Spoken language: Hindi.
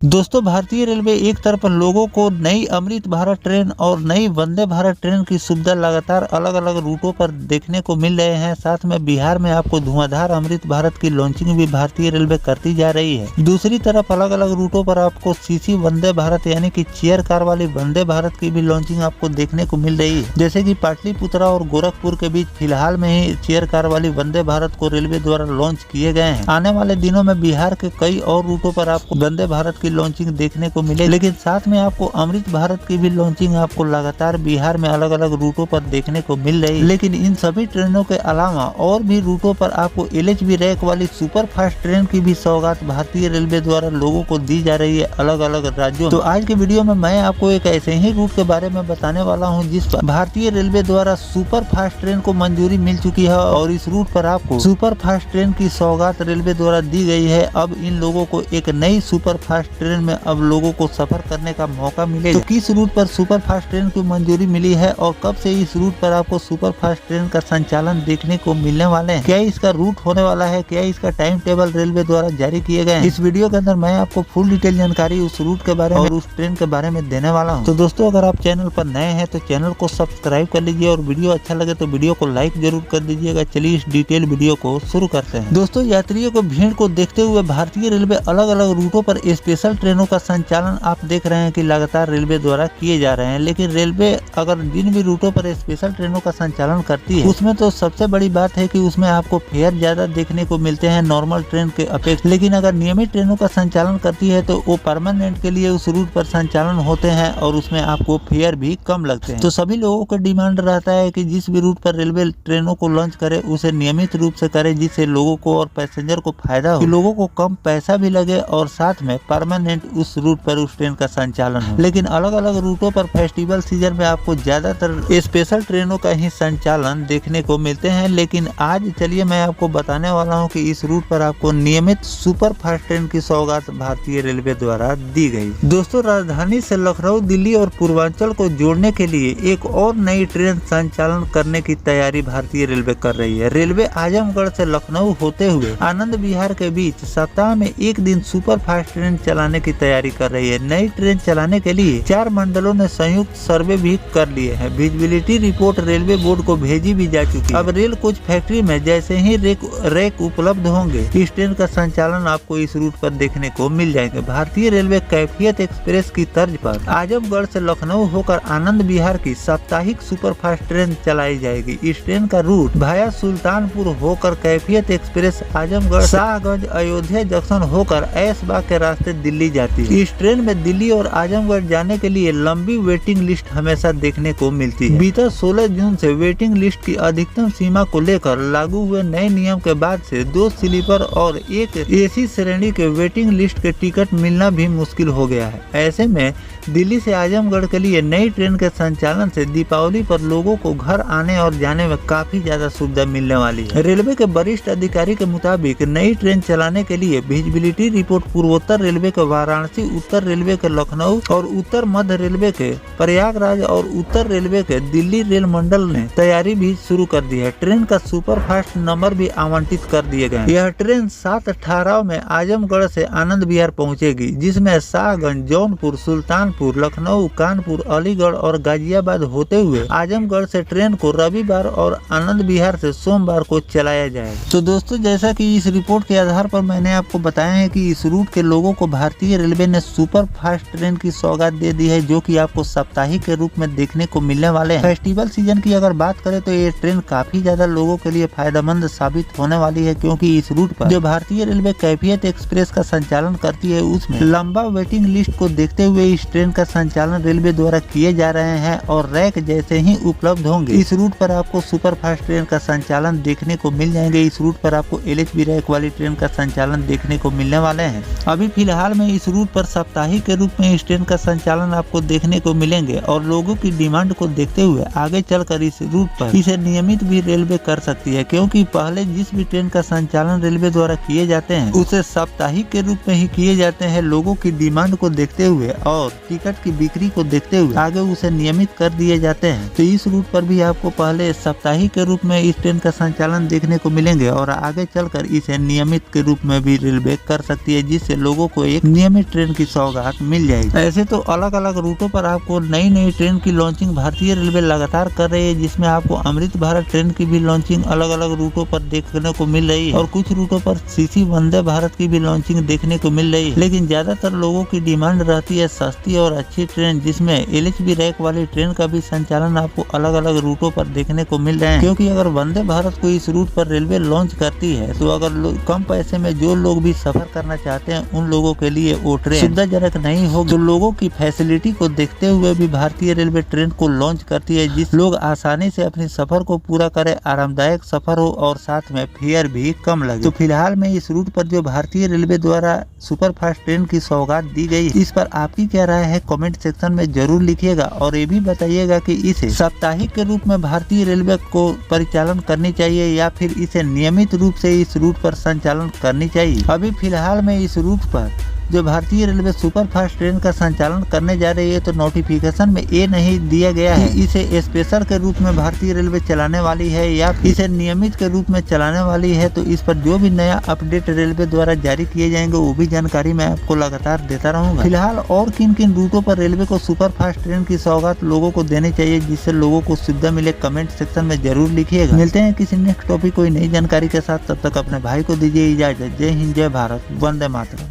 दोस्तों, भारतीय रेलवे एक तरफ लोगों को नई अमृत भारत ट्रेन और नई वंदे भारत ट्रेन की सुविधा लगातार अलग अलग रूटों पर देखने को मिल रहे हैं। साथ में बिहार में आपको धुआंधार अमृत भारत की लॉन्चिंग भी भारतीय रेलवे करती जा रही है। दूसरी तरफ अलग अलग रूटों पर आपको सीसी वंदे भारत यानी कि चेयर कार वाली वंदे भारत की भी लॉन्चिंग आपको देखने को मिल रही है। जैसे कि पाटलिपुत्रा और गोरखपुर के बीच फिलहाल में ही चेयर कार वाली वंदे भारत को रेलवे द्वारा लॉन्च किए गए हैं। आने वाले दिनों में बिहार के कई और रूटों पर आपको वंदे भारत की लॉन्चिंग देखने को मिले, लेकिन साथ में आपको अमृत भारत की भी लॉन्चिंग आपको लगातार बिहार में अलग अलग रूटों पर देखने को मिल रही है। लेकिन इन सभी ट्रेनों के अलावा और भी रूटों पर आपको LHB रैक वाली सुपर फास्ट ट्रेन की भी सौगात भारतीय रेलवे द्वारा लोगों को दी जा रही है अलग अलग राज्यों। तो आज के वीडियो में मैं आपको एक ऐसे ही रूट के बारे में बताने वाला हूँ जिस पर भारतीय रेलवे द्वारा सुपर फास्ट ट्रेन को मंजूरी मिल चुकी है और इस रूट पर आपको सुपर फास्ट ट्रेन की सौगात रेलवे द्वारा दी गई है। अब इन लोगों को एक नई सुपर फास्ट ट्रेन में अब लोगों को सफर करने का मौका मिलेगा। तो किस रूट पर सुपर फास्ट ट्रेन की मंजूरी मिली है और कब से इस रूट पर आपको सुपर फास्ट ट्रेन का संचालन देखने को मिलने वाले हैं, क्या इसका रूट होने वाला है, क्या इसका टाइम टेबल रेलवे द्वारा जारी किए गए हैं। इस वीडियो के अंदर मैं आपको फुल डिटेल जानकारी उस रूट के बारे में और उस ट्रेन के बारे में देने वाला हूँ। तो दोस्तों, अगर आप चैनल पर नए हैं तो चैनल को सब्सक्राइब कर लीजिए और वीडियो अच्छा लगे तो वीडियो को लाइक जरूर कर दीजिएगा। चलिए इस डिटेल वीडियो को शुरू करते हैं। दोस्तों, यात्रियों को भीड़ को देखते हुए भारतीय रेलवे अलग अलग रूटों पर स्पेशल ट्रेनों का संचालन आप देख रहे हैं कि लगातार रेलवे द्वारा किए जा रहे हैं। लेकिन रेलवे अगर जिन भी रूटों पर स्पेशल ट्रेनों का संचालन करती है उसमें तो सबसे बड़ी बात है कि उसमें आपको फेयर ज्यादा देखने को मिलते हैं नॉर्मल ट्रेन के अपेक्षा। लेकिन अगर नियमित ट्रेनों का संचालन करती है तो वो परमानेंट के लिए उस रूट पर संचालन होते हैं और उसमें आपको फेयर भी कम लगते हैं। तो सभी लोगों का डिमांड रहता है कि जिस भी रूट पर रेलवे ट्रेनों को लॉन्च करे उसे नियमित रूप से करे, जिससे लोगों को और पैसेंजर को फायदा हो, लोगों को कम पैसा भी लगे और साथ में परमानेंट उस रूट पर उस ट्रेन का संचालन हो। लेकिन अलग अलग रूटों पर फेस्टिवल सीजन में आपको ज्यादातर स्पेशल ट्रेनों का ही संचालन देखने को मिलते हैं। लेकिन आज चलिए मैं आपको बताने वाला हूं कि इस रूट पर आपको नियमित सुपर फास्ट ट्रेन की सौगात भारतीय रेलवे द्वारा दी गई। दोस्तों, राजधानी से लखनऊ, दिल्ली और पूर्वांचल को जोड़ने के लिए एक और नई ट्रेन संचालन करने की तैयारी भारतीय रेलवे कर रही है। रेलवे आजमगढ़ से लखनऊ होते हुए आनंद विहार के बीच सप्ताह में एक दिन सुपर फास्ट ट्रेन चलाने की तैयारी कर रही है। नई ट्रेन चलाने के लिए 4 मंडलों ने संयुक्त सर्वे भी कर लिए हैं। विजिबिलिटी रिपोर्ट रेलवे बोर्ड को भेजी भी जा चुकी है। अब रेल कोच फैक्ट्री में जैसे ही रैक उपलब्ध होंगे इस ट्रेन का संचालन आपको इस रूट पर देखने को मिल जाएंगे। भारतीय रेलवे कैफियत एक्सप्रेस की तर्ज पर आजमगढ़ से लखनऊ होकर आनंद विहार की साप्ताहिक सुपर फास्ट ट्रेन चलाई जाएगी। इस ट्रेन का रूट भाया सुल्तानपुर होकर कैफियत एक्सप्रेस आजमगढ़, शाहगंज, अयोध्या जंक्शन होकर ऐशबाग के रास्ते दिल्ली जाती है। इस ट्रेन में दिल्ली और आजमगढ़ जाने के लिए लंबी वेटिंग लिस्ट हमेशा देखने को मिलती है। बीते 16 जून से वेटिंग लिस्ट की अधिकतम सीमा को लेकर लागू हुए नए नियम के बाद से 2 स्लीपर और 1 AC श्रेणी के वेटिंग लिस्ट के टिकट मिलना भी मुश्किल हो गया है। ऐसे में दिल्ली से आजमगढ़ के लिए नई ट्रेन के संचालन से दीपावली पर लोगों को घर आने और जाने में काफी ज्यादा सुविधा मिलने वाली है। रेलवे के वरिष्ठ अधिकारी के मुताबिक नई ट्रेन चलाने के लिए विजिबिलिटी रिपोर्ट पूर्वोत्तर रेलवे के वाराणसी, उत्तर रेलवे के लखनऊ और उत्तर मध्य रेलवे के प्रयागराज और उत्तर रेलवे के दिल्ली रेल मंडल ने तैयारी भी शुरू कर दी है। ट्रेन का सुपर फास्ट नंबर भी आवंटित कर दिए गए। यह ट्रेन 7 ठहराव में आजमगढ़ से आनंद विहार पहुंचेगी, जिसमें शाहगंज, जौनपुर, सुल्तानपुर, लखनऊ, कानपुर, अलीगढ़ और गाजियाबाद होते हुए आजमगढ़ से ट्रेन को रविवार और आनंद विहार से सोमवार को चलाया जाएगा। तो दोस्तों, जैसा कि इस रिपोर्ट के आधार पर मैंने आपको बताया है कि इस रूट के लोगों को भारतीय रेलवे ने सुपर फास्ट ट्रेन की सौगात दे दी है, जो कि आपको साप्ताहिक के रूप में देखने को मिलने वाले हैं। फेस्टिवल सीजन की अगर बात करें तो ये ट्रेन काफी ज्यादा लोगों के लिए फायदेमंद साबित होने वाली है, क्योंकि इस रूट पर जो भारतीय रेलवे कैफियत एक्सप्रेस का संचालन करती है उसमें लंबा वेटिंग लिस्ट को देखते हुए इस ट्रेन का संचालन रेलवे द्वारा किए जा रहे हैं और रैक जैसे ही उपलब्ध होंगे इस रूट पर आपको सुपर फास्ट ट्रेन का संचालन देखने को मिल जाएंगे। इस रूट पर आपको LHB रैक वाली ट्रेन का संचालन देखने को मिलने वाले हैं। अभी फिलहाल में इस रूट पर साप्ताहिक के रूप में इस ट्रेन का संचालन आपको देखने को मिलेंगे और लोगों की डिमांड को देखते हुए आगे चलकर इस रूट पर इसे नियमित भी रेलवे कर सकती है, क्योंकि पहले जिस भी ट्रेन का संचालन रेलवे द्वारा किए जाते हैं उसे साप्ताहिक के रूप में ही किए जाते हैं। लोगों की डिमांड को देखते हुए और टिकट की बिक्री को देखते हुए आगे उसे नियमित कर दिए जाते हैं। तो इस रूट पर भी आपको पहले साप्ताहिक के रूप में इस ट्रेन का संचालन देखने को मिलेंगे और आगे चलकर इसे नियमित के रूप में भी रेलवे कर सकती है, जिससे लोगों को एक नियमित ट्रेन की सौगात मिल जाएगी। ऐसे तो अलग अलग रूटों पर आपको नई नई ट्रेन की लॉन्चिंग भारतीय रेलवे लगातार कर रही है, जिसमें आपको अमृत भारत ट्रेन की भी लॉन्चिंग अलग अलग रूटों पर देखने को मिल रही है और कुछ रूटों पर सीसी वंदे भारत की भी लॉन्चिंग देखने को मिल रही है। लेकिन ज्यादातर लोगों की डिमांड रहती है सस्ती और अच्छी ट्रेन, जिसमें एलएचबी रैक वाली ट्रेन का भी संचालन आपको अलग अलग रूटों पर देखने को मिल रहे हैं। क्योंकि अगर वंदे भारत को इस रूट पर रेलवे लॉन्च करती है तो अगर कम पैसे में जो लोग भी सफर करना चाहते हैं उन लोगों के लिए वो ट्रेन सुविधाजनक नहीं होगी। तो लोगों की फैसिलिटी को देखते हुए भी भारतीय रेलवे ट्रेन को लॉन्च करती है, जिस लोग आसानी से अपने सफर को पूरा करें, आरामदायक सफर हो और साथ में फेयर भी कम लगे। तो फिलहाल में इस रूट पर जो भारतीय रेलवे द्वारा सुपर फास्ट ट्रेन की सौगात दी गई, इस पर आपकी क्या राय है कमेंट सेक्शन में जरूर लिखिएगा और ये भी बताइएगा कि इसे साप्ताहिक के रूप में भारतीय रेलवे को परिचालन करनी चाहिए या फिर इसे नियमित रूप से इस रूट पर संचालन करनी चाहिए। अभी फिलहाल में इस रूट पर जो भारतीय रेलवे सुपर फास्ट ट्रेन का संचालन करने जा रही है तो नोटिफिकेशन में ये नहीं दिया गया है कि इसे स्पेशल के रूप में भारतीय रेलवे चलाने वाली है या इसे नियमित के रूप में चलाने वाली है। तो इस पर जो भी नया अपडेट रेलवे द्वारा जारी किए जाएंगे वो भी जानकारी मैं आपको लगातार देता रहूंगा। फिलहाल और किन किन रूटों पर रेलवे को सुपर फास्ट ट्रेन की सौगात लोगों को देनी चाहिए जिससे लोगों को सुविधा मिले, कमेंट सेक्शन में जरूर लिखिएगा। मिलते हैं किसी नेक्स्ट टॉपिक कोई नई जानकारी के साथ, तब तक अपने भाई को दीजिए इजाजत। जय हिंद, जय भारत, वंदे मातरम।